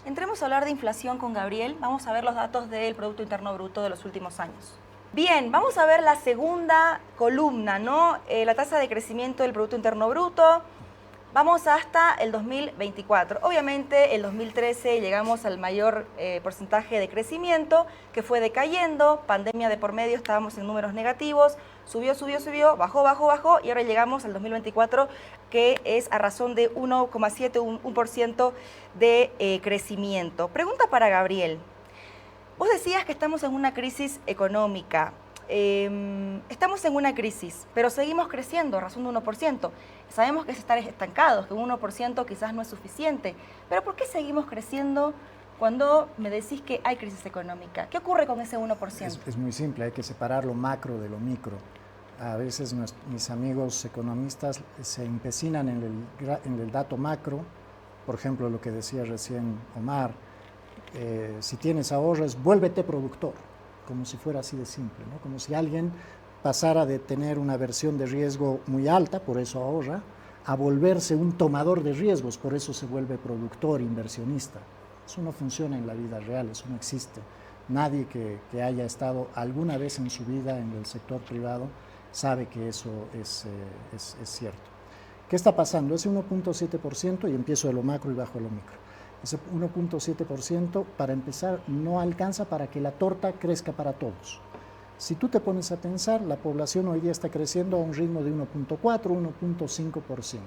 Entremos a hablar de inflación con Gabriel. Vamos a ver los datos del Producto Interno Bruto de los últimos años. Bien, vamos a ver la segunda columna, ¿no? La tasa de crecimiento del Producto Interno Bruto. Vamos hasta el 2024. Obviamente, el 2013 llegamos al mayor porcentaje de crecimiento, que fue decayendo, pandemia de por medio, estábamos en números negativos, subió, bajó, y ahora llegamos al 2024, que es a razón de 1,7, 1% de crecimiento. Pregunta para Gabriel. Vos decías que estamos en una crisis económica. Estamos en una crisis, pero seguimos creciendo a razón de 1%. Sabemos que es estar estancados, que un 1% quizás no es suficiente. Pero ¿por qué seguimos creciendo cuando me decís que hay crisis económica? ¿Qué ocurre con ese 1%? Es muy simple, hay que separar lo macro de lo micro. A veces mis amigos economistas se empecinan en el dato macro, por ejemplo, lo que decía recién Omar, si tienes ahorros, vuélvete productor, como si fuera así de simple, ¿no? Como si alguien pasara de tener una versión de riesgo muy alta, por eso ahorra, a volverse un tomador de riesgos, por eso se vuelve productor, inversionista. Eso no funciona en la vida real, eso no existe. Nadie que haya estado alguna vez en su vida en el sector privado sabe que eso es cierto. ¿Qué está pasando? Ese 1,7%, y empiezo de lo macro y bajo de lo micro. Ese 1,7% para empezar no alcanza para que la torta crezca para todos. Si tú te pones a pensar, la población hoy día está creciendo a un ritmo de 1,4, 1,5%.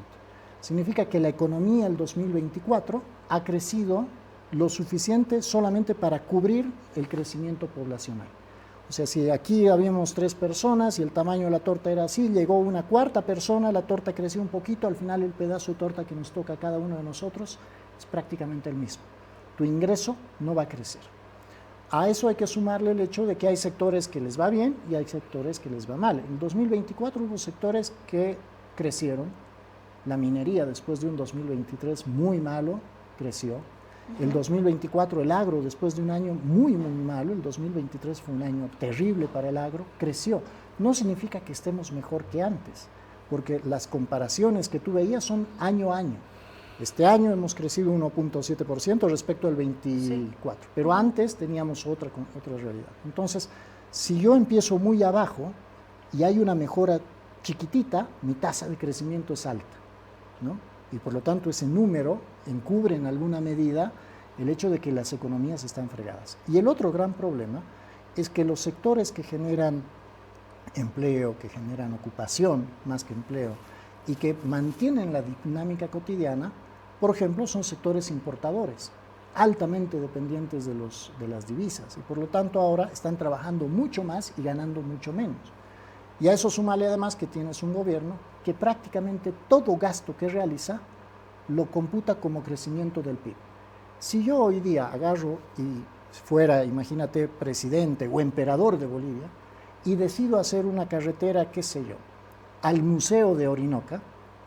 Significa que la economía del 2024 ha crecido lo suficiente solamente para cubrir el crecimiento poblacional. O sea, si aquí habíamos 3 personas y el tamaño de la torta era así, llegó una cuarta persona, la torta creció un poquito, al final el pedazo de torta que nos toca a cada uno de nosotros es prácticamente el mismo. Tu ingreso no va a crecer. A eso hay que sumarle el hecho de que hay sectores que les va bien y hay sectores que les va mal. En 2024 hubo sectores que crecieron. La minería, después de un 2023 muy malo, creció. El 2024 el agro, después de un año muy malo, el 2023 fue un año terrible para el agro, creció. No significa que estemos mejor que antes, porque las comparaciones que tú veías son año a año. Este año hemos crecido 1,7% respecto al 24, sí. Pero antes teníamos otra realidad. Entonces, si yo empiezo muy abajo y hay una mejora chiquitita, mi tasa de crecimiento es alta, ¿no? Y por lo tanto ese número encubre en alguna medida el hecho de que las economías están fregadas. Y el otro gran problema es que los sectores que generan empleo, que generan ocupación más que empleo y que mantienen la dinámica cotidiana, por ejemplo, son sectores importadores, altamente dependientes de las divisas y por lo tanto ahora están trabajando mucho más y ganando mucho menos. Y a eso súmale además que tienes un gobierno que prácticamente todo gasto que realiza lo computa como crecimiento del PIB. Si yo hoy día agarro y fuera, imagínate, presidente o emperador de Bolivia y decido hacer una carretera, qué sé yo, al Museo de Orinoca,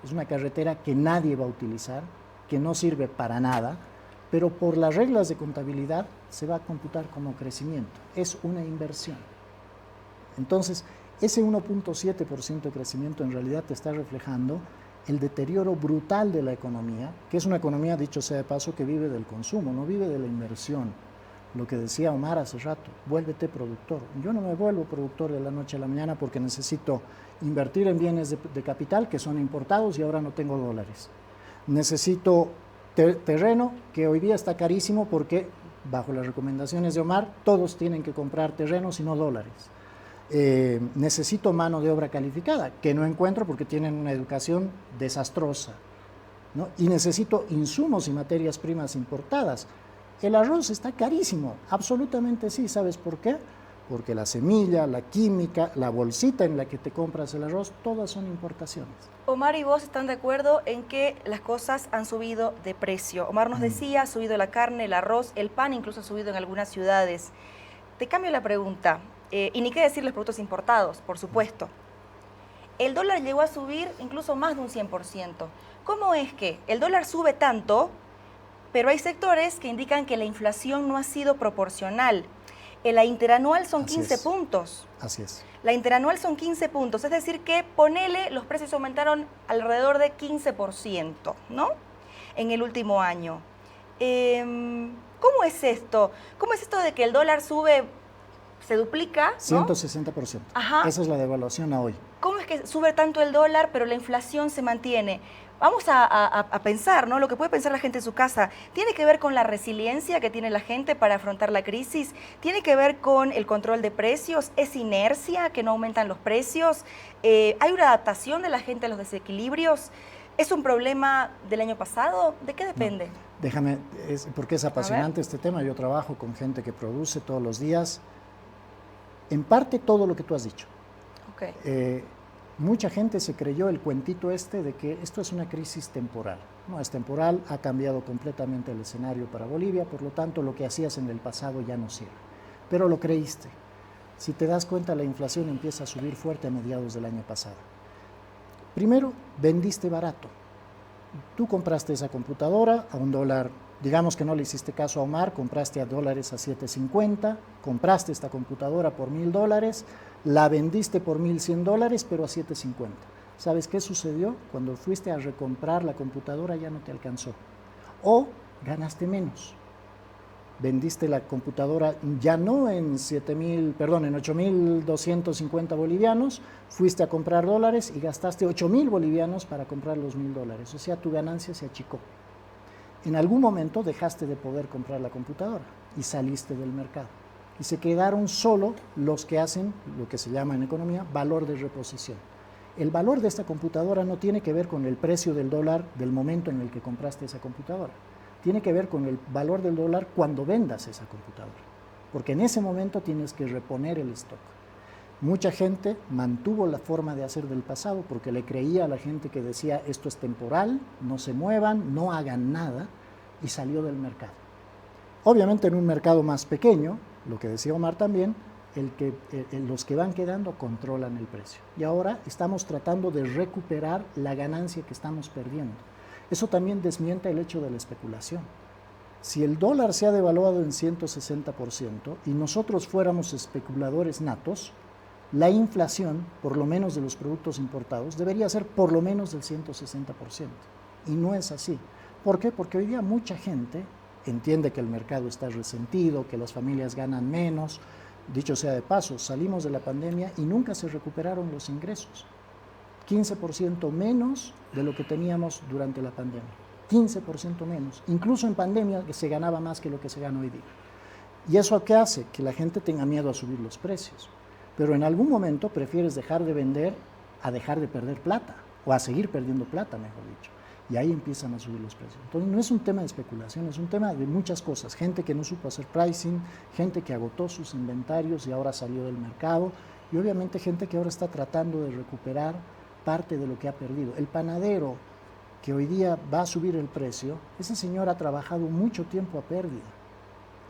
es una carretera que nadie va a utilizar, que no sirve para nada, pero por las reglas de contabilidad se va a computar como crecimiento. Es una inversión. Entonces, ese 1,7% de crecimiento en realidad te está reflejando el deterioro brutal de la economía, que es una economía, dicho sea de paso, que vive del consumo, no vive de la inversión. Lo que decía Omar hace rato, vuélvete productor. Yo no me vuelvo productor de la noche a la mañana porque necesito invertir en bienes de capital que son importados y ahora no tengo dólares. Necesito terreno, que hoy día está carísimo porque, bajo las recomendaciones de Omar, todos tienen que comprar terrenos y no dólares. Necesito mano de obra calificada, que no encuentro porque tienen una educación desastrosa, ¿no? Y necesito insumos y materias primas importadas. El arroz está carísimo, absolutamente sí. ¿Sabes por qué? Porque la semilla, la química, la bolsita en la que te compras el arroz, todas son importaciones. Omar y vos están de acuerdo en que las cosas han subido de precio. Omar nos decía, ha subido la carne, el arroz, el pan incluso ha subido en algunas ciudades. Te cambio la pregunta. Y ni qué decir los productos importados, por supuesto. El dólar llegó a subir incluso más de un 100%. ¿Cómo es que el dólar sube tanto, pero hay sectores que indican que la inflación no ha sido proporcional? En la interanual son 15 puntos. Así es. La interanual son 15 puntos, es decir que, ponele, los precios aumentaron alrededor de 15%, ¿no? En el último año. ¿Cómo es esto? ¿Cómo es esto de que el dólar sube, se duplica, ¿no? 160%. Ajá. Esa es la devaluación a hoy. ¿Cómo es que sube tanto el dólar, pero la inflación se mantiene? Vamos a pensar, ¿no? Lo que puede pensar la gente en su casa. ¿Tiene que ver con la resiliencia que tiene la gente para afrontar la crisis? ¿Tiene que ver con el control de precios? ¿Es inercia que no aumentan los precios? ¿Hay una adaptación de la gente a los desequilibrios? ¿Es un problema del año pasado? ¿De qué depende? No, déjame, porque es apasionante este tema. Yo trabajo con gente que produce todos los días. En parte todo lo que tú has dicho. Okay. Mucha gente se creyó el cuentito de que esto es una crisis temporal. No es temporal, ha cambiado completamente el escenario para Bolivia, por lo tanto lo que hacías en el pasado ya no sirve. Pero lo creíste. Si te das cuenta, la inflación empieza a subir fuerte a mediados del año pasado. Primero, vendiste barato. Tú compraste esa computadora a $1. Digamos que no le hiciste caso a Omar, compraste a dólares a 7.50, compraste esta computadora por $1,000, la vendiste por $1,100, pero a 7.50. ¿Sabes qué sucedió? Cuando fuiste a recomprar la computadora ya no te alcanzó. O ganaste menos. Vendiste la computadora ya no en 8.250 bolivianos, fuiste a comprar dólares y gastaste 8.000 bolivianos para comprar los $1,000. O sea, tu ganancia se achicó. En algún momento dejaste de poder comprar la computadora y saliste del mercado. Y se quedaron solo los que hacen lo que se llama en economía valor de reposición. El valor de esta computadora no tiene que ver con el precio del dólar del momento en el que compraste esa computadora. Tiene que ver con el valor del dólar cuando vendas esa computadora. Porque en ese momento tienes que reponer el stock. Mucha gente mantuvo la forma de hacer del pasado porque le creía a la gente que decía esto es temporal, no se muevan, no hagan nada, y salió del mercado. Obviamente en un mercado más pequeño, lo que decía Omar también, los que van quedando controlan el precio. Y ahora estamos tratando de recuperar la ganancia que estamos perdiendo. Eso también desmiente el hecho de la especulación. Si el dólar se ha devaluado en 160% y nosotros fuéramos especuladores natos, la inflación, por lo menos de los productos importados, debería ser por lo menos del 160%. Y no es así. ¿Por qué? Porque hoy día mucha gente entiende que el mercado está resentido, que las familias ganan menos. Dicho sea de paso, salimos de la pandemia y nunca se recuperaron los ingresos. 15% menos de lo que teníamos durante la pandemia. 15% menos. Incluso en pandemia se ganaba más que lo que se gana hoy día. ¿Y eso qué hace? Que la gente tenga miedo a subir los precios. Pero en algún momento prefieres dejar de vender a dejar de perder plata, o a seguir perdiendo plata, mejor dicho. Y ahí empiezan a subir los precios. Entonces no es un tema de especulación, es un tema de muchas cosas. Gente que no supo hacer pricing, gente que agotó sus inventarios y ahora salió del mercado, y obviamente gente que ahora está tratando de recuperar parte de lo que ha perdido. El panadero que hoy día va a subir el precio, ese señor ha trabajado mucho tiempo a pérdida.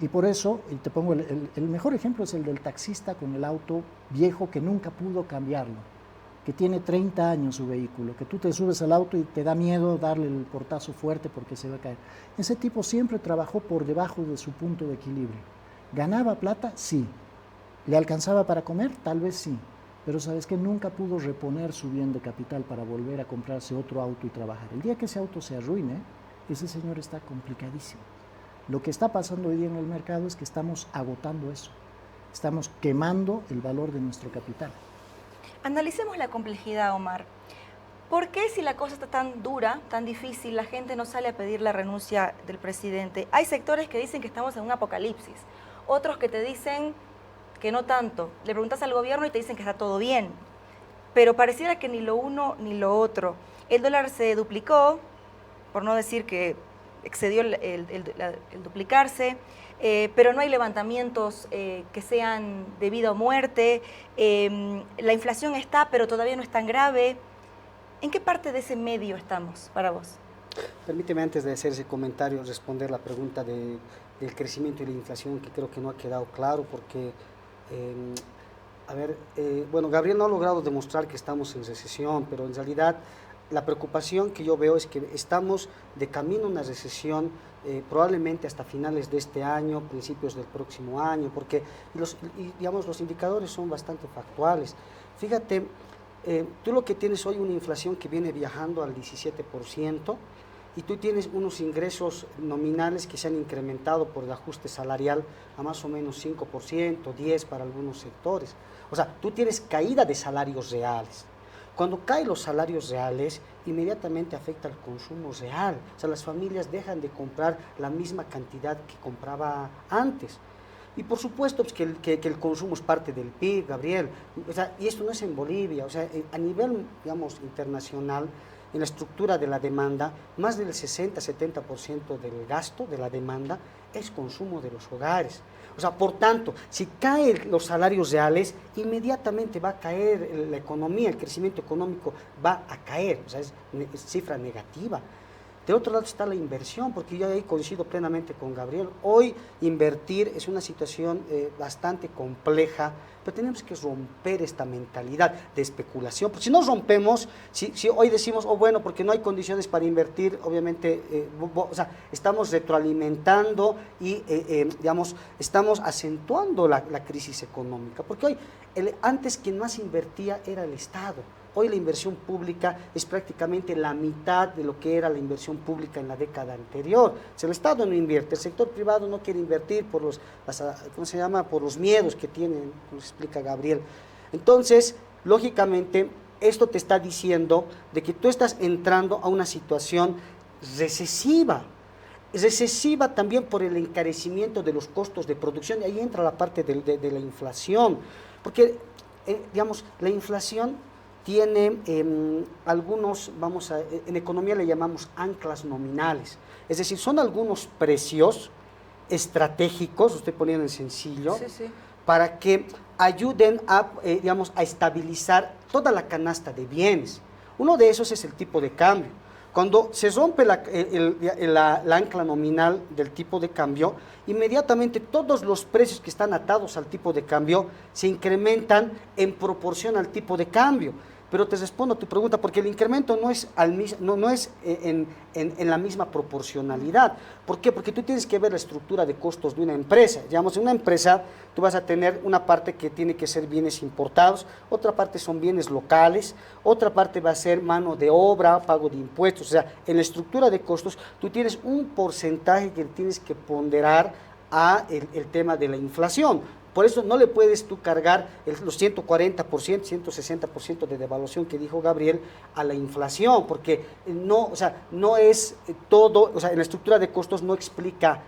Y por eso, y te pongo el mejor ejemplo es el del taxista con el auto viejo que nunca pudo cambiarlo, que tiene 30 años su vehículo, que tú te subes al auto y te da miedo darle el portazo fuerte porque se va a caer. Ese tipo siempre trabajó por debajo de su punto de equilibrio. ¿Ganaba plata? Sí. ¿Le alcanzaba para comer? Tal vez sí. Pero sabes que nunca pudo reponer su bien de capital para volver a comprarse otro auto y trabajar. El día que ese auto se arruine, ese señor está complicadísimo. Lo que está pasando hoy día en el mercado es que estamos agotando eso. Estamos quemando el valor de nuestro capital. Analicemos la complejidad, Omar. ¿Por qué si la cosa está tan dura, tan difícil, la gente no sale a pedir la renuncia del presidente? Hay sectores que dicen que estamos en un apocalipsis, otros que te dicen que no tanto. Le preguntas al gobierno y te dicen que está todo bien, pero pareciera que ni lo uno ni lo otro. El dólar se duplicó, por no decir que excedió el duplicarse, pero no hay levantamientos que sean de vida o muerte. La inflación está, pero todavía no es tan grave. ¿En qué parte de ese medio estamos para vos? Permíteme, antes de hacer ese comentario, responder la pregunta del crecimiento y la inflación, que creo que no ha quedado claro, porque, bueno, Gabriel no ha logrado demostrar que estamos en recesión, pero en realidad la preocupación que yo veo es que estamos de camino a una recesión, probablemente hasta finales de este año, principios del próximo año, porque digamos, los indicadores son bastante factuales. Fíjate, tú lo que tienes hoy una inflación que viene viajando al 17%, y tú tienes unos ingresos nominales que se han incrementado por el ajuste salarial a más o menos 5%, 10% para algunos sectores. O sea, tú tienes caída de salarios reales. Cuando caen los salarios reales, inmediatamente afecta al consumo real. O sea, las familias dejan de comprar la misma cantidad que compraba antes. Y por supuesto pues, que el consumo es parte del PIB, Gabriel. O sea, y esto no es en Bolivia. O sea, a nivel, digamos, internacional, en la estructura de la demanda, más del 60-70% del gasto de la demanda es consumo de los hogares. O sea, por tanto, si caen los salarios reales, inmediatamente va a caer la economía, el crecimiento económico va a caer, o sea, es cifra negativa. De otro lado está la inversión, porque yo ahí coincido plenamente con Gabriel. Hoy invertir es una situación bastante compleja, pero tenemos que romper esta mentalidad de especulación, porque si no rompemos, si hoy decimos, oh bueno, porque no hay condiciones para invertir, obviamente, o sea, estamos retroalimentando y, digamos, estamos acentuando la crisis económica, porque hoy, antes quien más invertía era el Estado. Hoy la inversión pública es prácticamente la mitad de lo que era la inversión pública en la década anterior. Si el Estado no invierte, el sector privado no quiere invertir por por los miedos que tienen, como explica Gabriel. Entonces, lógicamente, esto te está diciendo de que tú estás entrando a una situación recesiva. Recesiva también por el encarecimiento de los costos de producción, y ahí entra la parte de la inflación. Porque, digamos, la inflación tiene algunos, en economía le llamamos anclas nominales, es decir, son algunos precios estratégicos, estoy poniendo en sencillo, sí. Para que ayuden a, digamos, a estabilizar toda la canasta de bienes. Uno de esos es el tipo de cambio. Cuando se rompe la ancla nominal del tipo de cambio, inmediatamente todos los precios que están atados al tipo de cambio se incrementan en proporción al tipo de cambio. Pero te respondo a tu pregunta, porque el incremento no es en la misma proporcionalidad. ¿Por qué? Porque tú tienes que ver la estructura de costos de una empresa. Digamos, en una empresa tú vas a tener una parte que tiene que ser bienes importados, otra parte son bienes locales, otra parte va a ser mano de obra, pago de impuestos. O sea, en la estructura de costos tú tienes un porcentaje que tienes que ponderar a el tema de la inflación. Por eso no le puedes tú cargar los 140%, 160% de devaluación que dijo Gabriel a la inflación, porque no, o sea, no es todo, o sea, en la estructura de costos no explica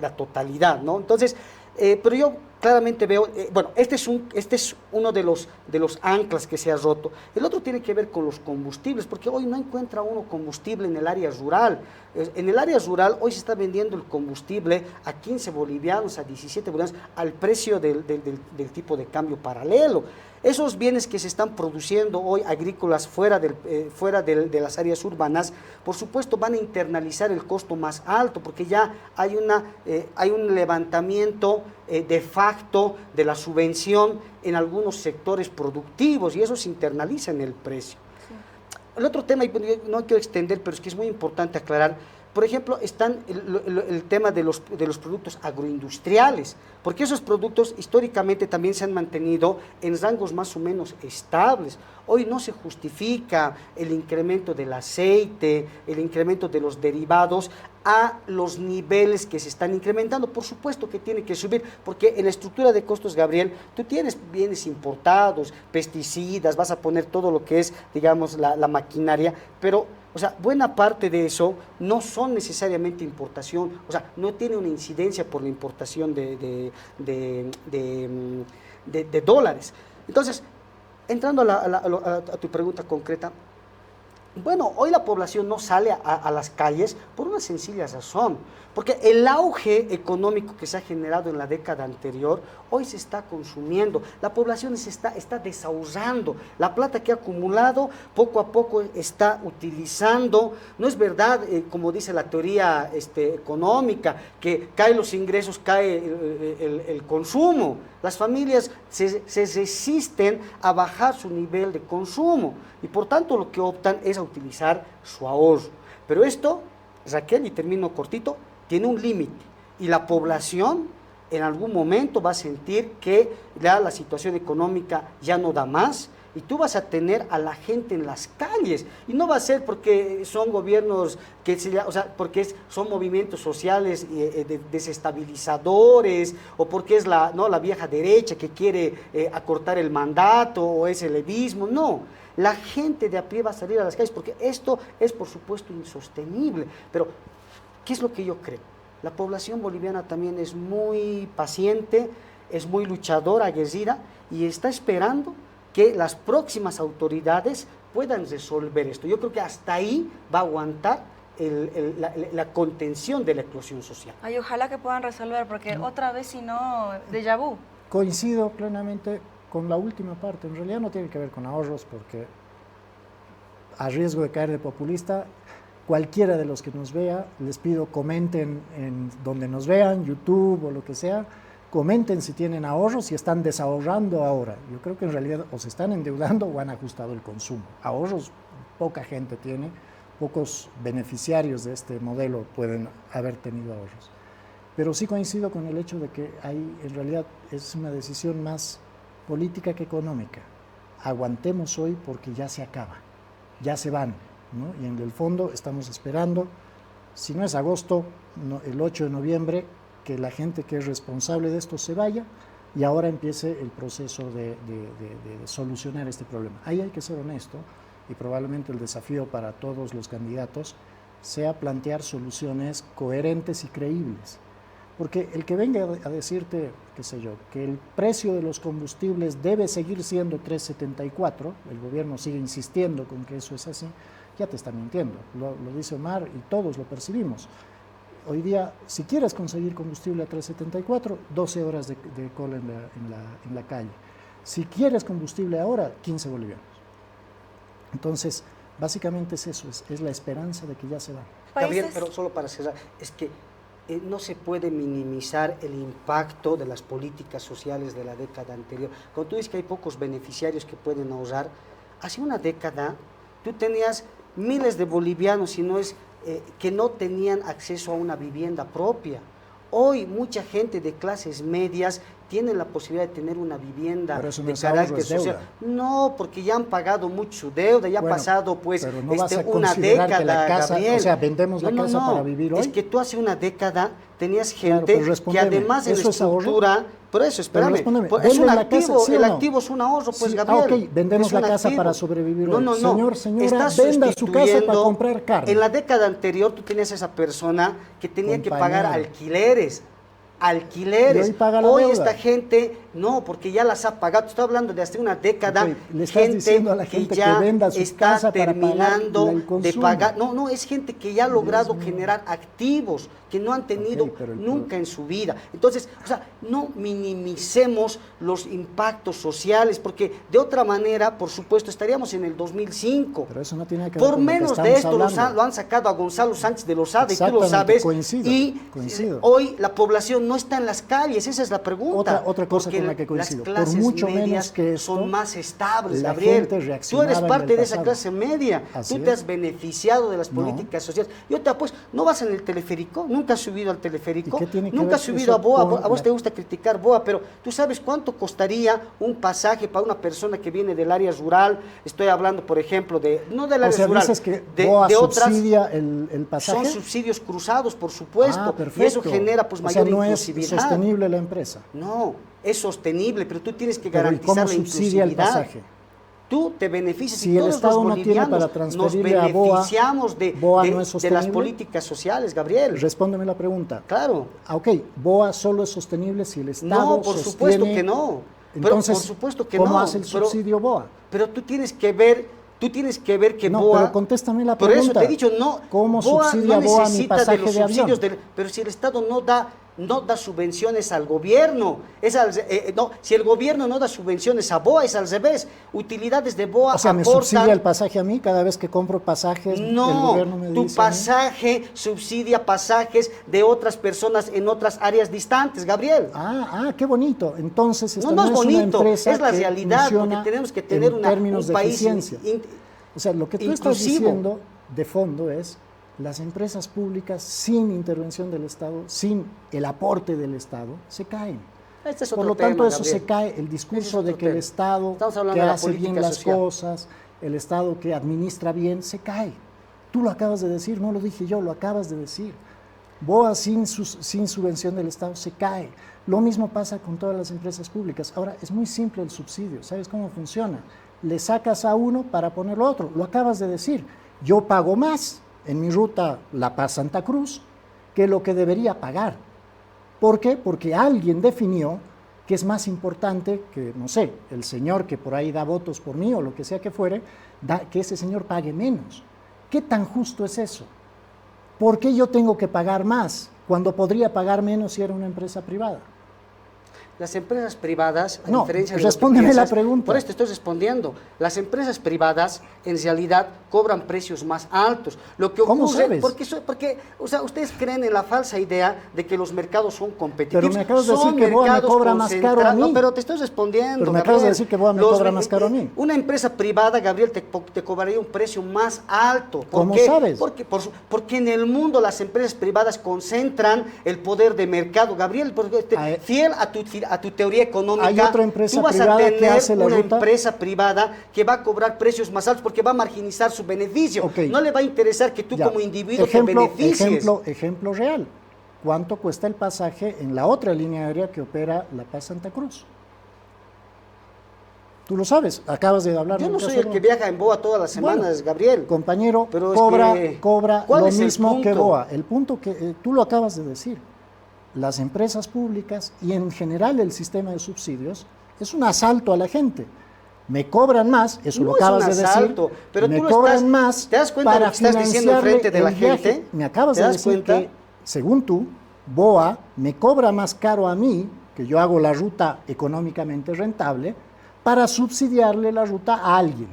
la totalidad, ¿no? Entonces, pero yo claramente veo, bueno, este es uno de los anclas que se ha roto. El otro tiene que ver con los combustibles, porque hoy no encuentra uno combustible en el área rural. En el área rural hoy se está vendiendo el combustible a 15 bolivianos, a 17 bolivianos, al precio del tipo de cambio paralelo. Esos bienes que se están produciendo hoy agrícolas fuera de las áreas urbanas, por supuesto van a internalizar el costo más alto, porque ya hay un levantamiento de facto de la subvención en algunos sectores productivos, y eso se internaliza en el precio. Sí. El otro tema, y no quiero extender, pero es que es muy importante aclarar. Por ejemplo, están el tema de los productos agroindustriales, porque esos productos históricamente también se han mantenido en rangos más o menos estables. Hoy no se justifica el incremento del aceite, el incremento de los derivados a los niveles que se están incrementando. Por supuesto que tiene que subir, porque en la estructura de costos, Gabriel, tú tienes bienes importados, pesticidas, vas a poner todo lo que es, digamos, la maquinaria, pero, o sea, buena parte de eso no son necesariamente importación, o sea, no tiene una incidencia por la importación de dólares. Entonces, entrando a tu pregunta concreta, bueno, hoy la población no sale a las calles por una sencilla razón, porque el auge económico que se ha generado en la década anterior, hoy se está consumiendo, la población se está desahogando, la plata que ha acumulado poco a poco está utilizando. No es verdad, como dice la teoría económica, que caen los ingresos, cae el consumo. Las familias se resisten a bajar su nivel de consumo y por tanto lo que optan es a utilizar su ahorro. Pero esto, Raquel, y termino cortito, tiene un límite y la población en algún momento va a sentir que la situación económica ya no da más y tú vas a tener a la gente en las calles, y no va a ser porque son gobiernos, o sea, porque son movimientos sociales desestabilizadores, o porque es la vieja derecha que quiere acortar el mandato, o es el levismo, no. La gente de a pie va a salir a las calles, porque esto es, por supuesto, insostenible. Pero, ¿qué es lo que yo creo? La población boliviana también es muy paciente, es muy luchadora, aguerrida, y está esperando que las próximas autoridades puedan resolver esto. Yo creo que hasta ahí va a aguantar la contención de la eclosión social. Ay, ojalá que puedan resolver, porque otra vez, si no, déjà vu. Coincido plenamente con la última parte. En realidad no tiene que ver con ahorros, porque a riesgo de caer de populista, cualquiera de los que nos vea, les pido comenten en donde nos vean, YouTube o lo que sea, comenten si tienen ahorros, si están desahorrando ahora. Yo creo que en realidad o se están endeudando o han ajustado el consumo. Ahorros poca gente tiene, pocos beneficiarios de este modelo pueden haber tenido ahorros. Pero sí coincido con el hecho de que en realidad es una decisión más política que económica. Aguantemos hoy porque ya se acaba, ya se van, ¿no? Y en el fondo estamos esperando, si no es agosto, el 8 de noviembre, que la gente que es responsable de esto se vaya y ahora empiece el proceso de solucionar este problema. Ahí hay que ser honesto, y probablemente el desafío para todos los candidatos sea plantear soluciones coherentes y creíbles. Porque el que venga a decirte, qué sé yo, que el precio de los combustibles debe seguir siendo 3.74, el gobierno sigue insistiendo con que eso es así, ya te está mintiendo. Lo dice Omar y todos lo percibimos. Hoy día, si quieres conseguir combustible a 3.74, 12 horas de cola en la calle. Si quieres combustible ahora, 15 bolivianos. Entonces, básicamente es eso, es la esperanza de que ya se va. Gabriel, pero solo para cerrar, es que no se puede minimizar el impacto de las políticas sociales de la década anterior. Cuando tú dices que hay pocos beneficiarios que pueden ahorrar, hace una década tú tenías miles de bolivianos, si no es que no tenían acceso a una vivienda propia. Hoy mucha gente de clases medias tiene la posibilidad de tener una vivienda de carácter social. No, porque ya han pagado mucho su deuda, ya ha pasado pues una década, Gabriel. O sea, vendemos la casa para vivir hoy. Es que tú hace una década tenías gente que además en la estructura, por eso, espérame, es un activo, el activo es un ahorro, pues sí, Gabriel. Ok, vendemos la casa para sobrevivir hoy. Señora, venda su casa para comprar carne. En la década anterior tú tenías a esa persona que tenía que pagar alquileres. Hoy esta gente, no, porque ya las ha pagado. Estoy hablando de hasta una década, le estás diciendo a la gente que ya venda su casa terminando de pagar. No, es gente que ya ha logrado generar activos que no han tenido nunca en su vida. Entonces, o sea, no minimicemos los impactos sociales, porque de otra manera, por supuesto, estaríamos en el 2005. Pero eso no tiene que ver por con menos de esto lo han sacado a Gonzalo Sánchez de Lozada, y tú lo sabes. Coincido. Hoy la población no está en las calles, esa es la pregunta. Otra cosa con la que coincido. Las clases por mucho medias menos que esto, son más estables, Gabriel. Tú eres parte de esa clase media. Tú te has beneficiado de las políticas sociales. Yo te apuesto, ¿no vas en el teleférico? ¿Nunca has subido al teleférico? ¿Nunca has subido a BOA? A vos te gusta criticar BOA, pero ¿tú sabes cuánto costaría un pasaje para una persona que viene del área rural? Estoy hablando, por ejemplo, no del área rural. Dices que BOA subsidia el pasaje. Son subsidios cruzados, por supuesto. Y eso genera pues mayor inclusividad. ¿Es sostenible la empresa? No, es sostenible, pero tú tienes que garantizar la subsidia inclusividad. El pasaje? Tú te beneficias si y todos el Estado los bolivianos no tiene para nos beneficiamos de las políticas sociales, Gabriel. Respóndeme la pregunta. Claro. Ok, BOA solo es sostenible si el Estado No, por supuesto que no. Entonces, por supuesto que ¿cómo hace el subsidio BOA? Pero tú tienes que ver que BOA... pero contéstame la pregunta. Por eso te he dicho, no, ¿cómo subsidia BOA mi pasaje de avión? Pero si el Estado no da subvenciones al gobierno, si el gobierno no da subvenciones a BOA, es al revés. Utilidades de BOA me subsidia el pasaje a mí cada vez que compro pasajes. No, el gobierno me tu dice pasaje subsidia pasajes de otras personas en otras áreas distantes, Gabriel. Qué bonito. Entonces, no es bonito, una empresa es la realidad, porque tenemos que tener un país o sea, lo que tú estás diciendo de fondo es: las empresas públicas sin intervención del Estado, sin el aporte del Estado, se caen. Este es Por otro lo tanto, tema, eso Gabriel. se cae, el Ese es discurso otro de que el tema. Estado Estamos hablando que de la hace bien política las social. cosas, el Estado que administra bien, se cae. Tú lo acabas de decir, no lo dije yo, lo acabas de decir. BOA sin subvención del Estado se cae. Lo mismo pasa con todas las empresas públicas. Ahora, es muy simple el subsidio, ¿sabes cómo funciona? Le sacas a uno para ponerlo a otro, lo acabas de decir. Yo pago más en mi ruta La Paz-Santa Cruz que lo que debería pagar. ¿Por qué? Porque alguien definió que es más importante que, no sé, el señor que por ahí da votos por mí o lo que sea que fuere, que ese señor pague menos. ¿Qué tan justo es eso? ¿Por qué yo tengo que pagar más cuando podría pagar menos si era una empresa privada? Las empresas privadas, a No, diferencia de respóndeme lo que la piensas, pregunta. por esto estoy respondiendo. Las empresas privadas en realidad cobran precios más altos. Lo que ¿Cómo ocurre, sabes? porque o sea, ustedes creen en la falsa idea de que los mercados son competitivos. Pero me acabas de decir Son que BOA me mercados cobra más caro a mí. No, pero te estoy respondiendo, Pero me acabas de Gabriel. decir que BOA me cobra más caro a mí. Una empresa privada, Gabriel, te cobraría un precio más alto. ¿Por ¿Cómo qué? sabes? Porque en el mundo las empresas privadas concentran el poder de mercado. Gabriel, fiel a tu teoría económica, Hay otra empresa tú vas a privada que tener hace la una ruta. empresa privada que va a cobrar precios más altos porque va a marginizar su beneficio. Ok. No le va a interesar que tú Ya. como individuo te beneficies. Ejemplo real. ¿Cuánto cuesta el pasaje en la otra línea aérea que opera La Paz-Santa Cruz? Tú lo sabes, acabas de hablar. Yo no soy el que viaja en BOA todas las semanas, Gabriel. Compañero, Pero es cobra ¿cuál lo es el mismo que punto? BOA. El punto que tú lo acabas de decir. Las empresas públicas y en general el sistema de subsidios es un asalto a la gente. Me cobran más, eso No lo es acabas un de decir, asalto, pero me tú lo cobran estás- más ¿te das cuenta de para lo que estás diciendo enfrente de la financiarle el viaje. gente? Me acabas ¿Te de das decir cuenta? que, según tú, BOA me cobra más caro a mí, que yo hago la ruta económicamente rentable, para subsidiarle la ruta a alguien.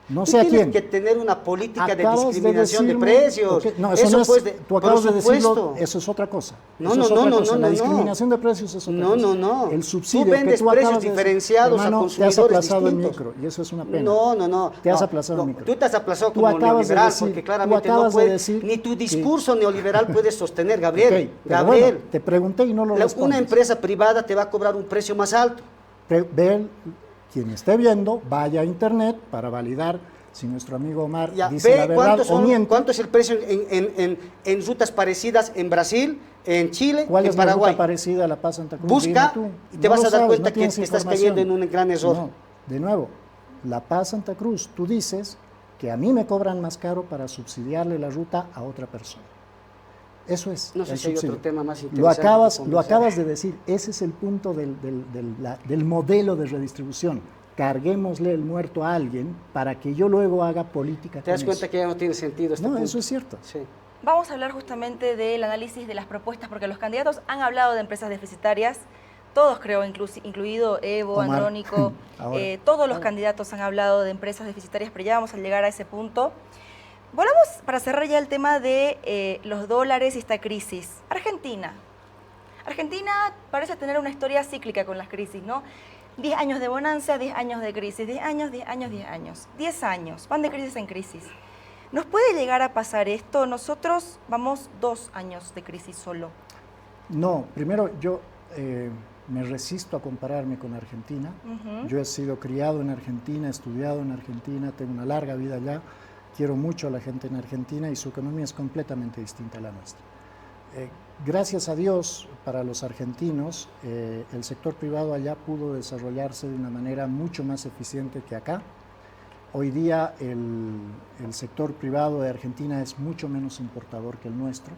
No Tú sé a tienes quién. que tener una política de Acabas discriminación de decirme- precios. Ok, no, eso no es, pues, tú por acabas de decirlo, supuesto. eso es otra cosa. No, Eso no, es no, otra no, cosa. no, La no. discriminación de precios es otra No, cosa. no, no. El Tú subsidio que vendes tú acabas precios de decir, diferenciados a hermano, te has consumidores aplazado el distintos. micro y eso es una pena. No, no, no. Te has no, aplazado el micro. Tú te has aplazado Tú como acabas de neoliberal, decir- porque tú claramente no acabas de puedes, decir ni tu que- discurso neoliberal puedes sostener, Gabriel. Ok, pero Gabriel, bueno, te pregunté y no lo una respondes. empresa privada te va a cobrar un precio más alto. Quien esté viendo, vaya a internet para validar si nuestro amigo Omar Ya, dice la ve verdad o miente. cuánto es el precio en rutas parecidas en Brasil, en Chile, ¿Cuál en es la ruta Paraguay. parecida a La Paz-Santa Cruz? Busca Dime tú. y te No vas lo a dar sabes, cuenta no que tienes estás información. cayendo en un gran error. No, de nuevo, La Paz-Santa Cruz, tú dices que a mí me cobran más caro para subsidiarle la ruta a otra persona. Eso es. No sé el si hay otro subsidio. tema más Lo interesante que acabas conversar. de decir, ese es el punto del modelo de redistribución. Carguémosle el muerto a alguien para que yo luego haga política. Te das con cuenta eso. que ya no tiene sentido este No, punto. eso es cierto. Sí. Vamos a hablar justamente del análisis de las propuestas, porque los candidatos han hablado de empresas deficitarias, todos creo, incluido Evo, Omar. Andrónico, Ahora. todos los candidatos han hablado de empresas deficitarias, pero ya vamos a llegar a ese punto. Volvamos para cerrar ya el tema de los dólares y esta crisis. Argentina. Argentina parece tener una historia cíclica con las crisis, ¿no? 10 años de bonanza, 10 años de crisis, 10 años, 10 años, 10 años. 10 años, van de crisis en crisis. ¿Nos puede llegar a pasar esto? Nosotros vamos 2 años de crisis solo. No, primero yo me resisto a compararme con Argentina. Ujú. Yo he sido criado en Argentina, he estudiado en Argentina, tengo una larga vida allá, quiero mucho a la gente en Argentina y su economía es completamente distinta a la nuestra. Gracias a Dios, para los argentinos, el sector privado allá pudo desarrollarse de una manera mucho más eficiente que acá. Hoy día el sector privado de Argentina es mucho menos importador que el nuestro.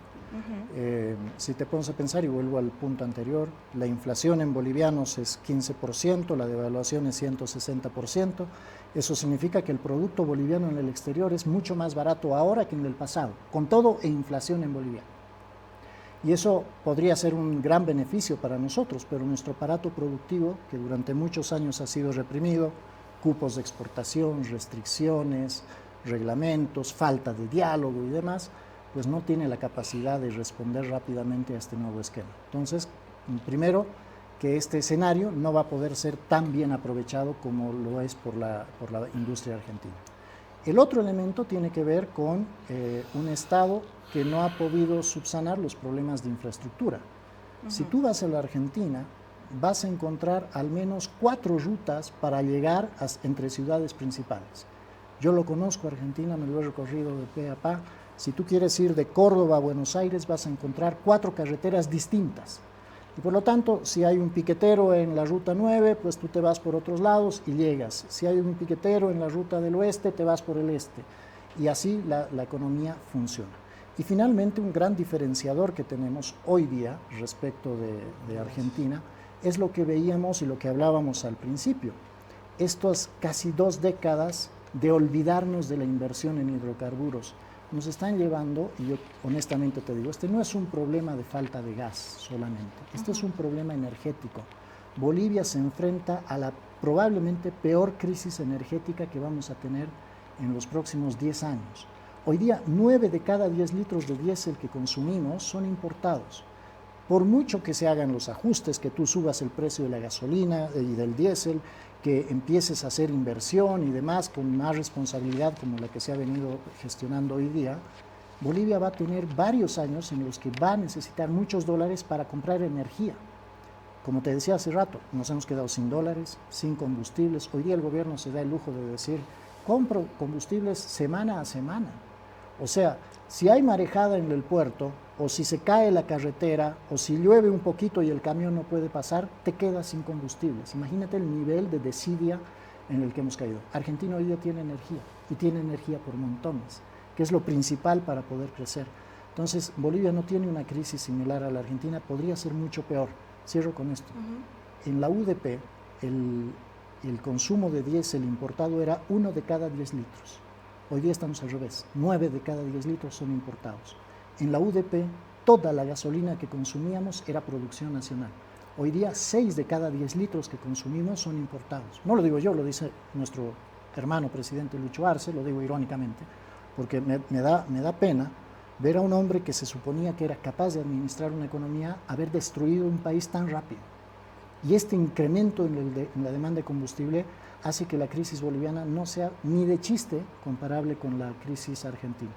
Si te pones a pensar, y vuelvo al punto anterior, la inflación en bolivianos es 15%, la devaluación es 160%. Eso significa que el producto boliviano en el exterior es mucho más barato ahora que en el pasado, con todo e inflación en Bolivia. Y eso podría ser un gran beneficio para nosotros, pero nuestro aparato productivo, que durante muchos años ha sido reprimido, cupos de exportación, restricciones, reglamentos, falta de diálogo y demás, pues no tiene la capacidad de responder rápidamente a este nuevo esquema. Entonces, primero, que este escenario no va a poder ser tan bien aprovechado como lo es por la industria argentina. El otro elemento tiene que ver con un Estado que no ha podido subsanar los problemas de infraestructura. Si tú vas a la Argentina, vas a encontrar al menos 4 rutas para llegar entre ciudades principales. Yo lo conozco, Argentina, me lo he recorrido de pe a pa. Si tú quieres ir de Córdoba a Buenos Aires, vas a encontrar 4 carreteras distintas. Y por lo tanto, si hay un piquetero en la ruta 9, pues tú te vas por otros lados y llegas. Si hay un piquetero en la ruta del oeste, te vas por el este. Y así la economía funciona. Y finalmente, un gran diferenciador que tenemos hoy día respecto de Argentina es lo que veíamos y lo que hablábamos al principio. Estas casi 2 décadas de olvidarnos de la inversión en hidrocarburos nos están llevando, y yo honestamente te digo, este no es un problema de falta de gas solamente, este es un problema energético. Bolivia se enfrenta a la probablemente peor crisis energética que vamos a tener en los próximos 10 años. Hoy día, 9 de cada 10 litros de diésel que consumimos son importados. Por mucho que se hagan los ajustes, que tú subas el precio de la gasolina y del diésel, que empieces a hacer inversión y demás con más responsabilidad como la que se ha venido gestionando hoy día, Bolivia va a tener varios años en los que va a necesitar muchos dólares para comprar energía. Como te decía hace rato, nos hemos quedado sin dólares, sin combustibles. Hoy día el gobierno se da el lujo de decir, compro combustibles semana a semana. O sea, si hay marejada en el puerto, o si se cae la carretera, o si llueve un poquito y el camión no puede pasar, te quedas sin combustibles. Imagínate el nivel de desidia en el que hemos caído. Argentina hoy día tiene energía, y tiene energía por montones, que es lo principal para poder crecer. Entonces, Bolivia no tiene una crisis similar a la Argentina, podría ser mucho peor. Cierro con esto. En la UDP, el consumo de diésel importado era 1 de cada 10 litros. Hoy día estamos al revés, 9 de cada 10 litros son importados. En la UDP, toda la gasolina que consumíamos era producción nacional. Hoy día, 6 de cada 10 litros que consumimos son importados. No lo digo yo, lo dice nuestro hermano presidente Lucho Arce, lo digo irónicamente, porque me da pena ver a un hombre que se suponía que era capaz de administrar una economía haber destruido un país tan rápido. Y este incremento en la demanda de combustible hace que la crisis boliviana no sea ni de chiste comparable con la crisis argentina.